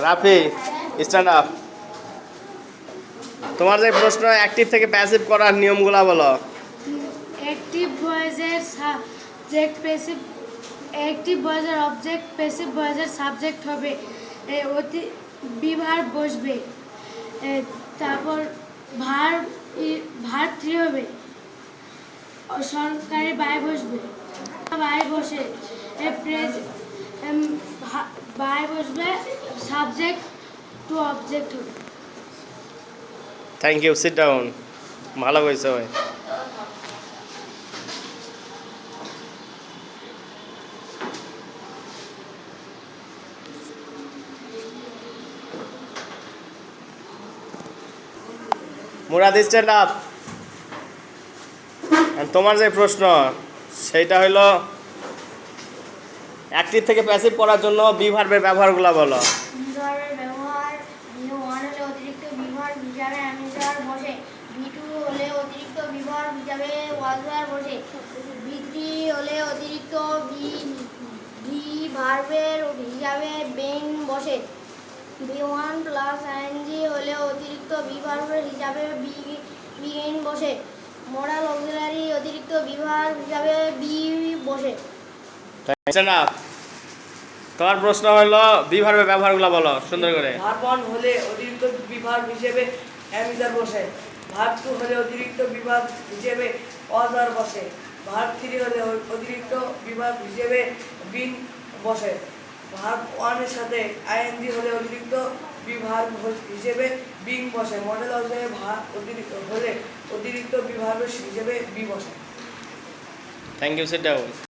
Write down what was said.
Rafi, stand up. তোমার যে প্রশ্ন অ্যাক্টিভ থেকে প্যাসিভ করার নিয়মগুলো বলো। অ্যাক্টিভ ভয়েসের সাবজেক্ট প্যাসিভ, অ্যাক্টিভ ভয়েসের অবজেক্ট, প্যাসিভ ভয়েসের সাবজেক্ট হবে, বিভার বসবে, তারপর ভার থ্রি হবে, সরকারি বাই বসবে, বাই বসে, বাই বসবে, সাবজেক্ট টু অবজেক্ট হবে। Thank you, sit down. ভালো হয়েছে ভাই। Murad, stand up. তোমার যে প্রশ্ন সেইটা হইল অ্যাক্টিভ থেকে প্যাসিভ করার জন্য বিভার্বের ব্যবহারগুলো বলো। বিভার্বের ব্যবহার, বি1 হলে অতিরিক্ত বিভার্ব হিসাবে অ্যামিজার বসে, বি2 হলে অতিরিক্ত বিভার্ব হিসাবে ওয়াজওয়ার বসে, বি3 হলে অতিরিক্ত ভার্বের হিসাবে বেইং বসে, বি1 প্লাস আইএনজি হলে অতিরিক্ত বিভার্বের হিসাবে বিগেইন বসে, মডাল অক্সিলারি অতিরিক্ত বিভার্ব হিসাবে বি বসে। Stand up. তোমার প্রশ্ন হলো বিভার্বের ব্যবহারগুলো বলো সুন্দর করে। ভার্ব 1 হলে অতিরিক্ত বিভার্ব হিসেবে অ্যামিজার বসে, ভার্ব 2 হলে অতিরিক্ত বিভার্ব হিসেবে ওয়াজার বসে, ভার্ব 3 হলে অতিরিক্ত বিভার্ব হিসেবে বিন বসে, ভার্ব 1 এর সাথে আইএনজি হলে অতিরিক্ত বিভার্ব হিসেবে বিং বসে, মডেল অক্সিলারি হলে অতিরিক্ত বিভার্ব হিসেবে বি বসে। Thank you, sit down.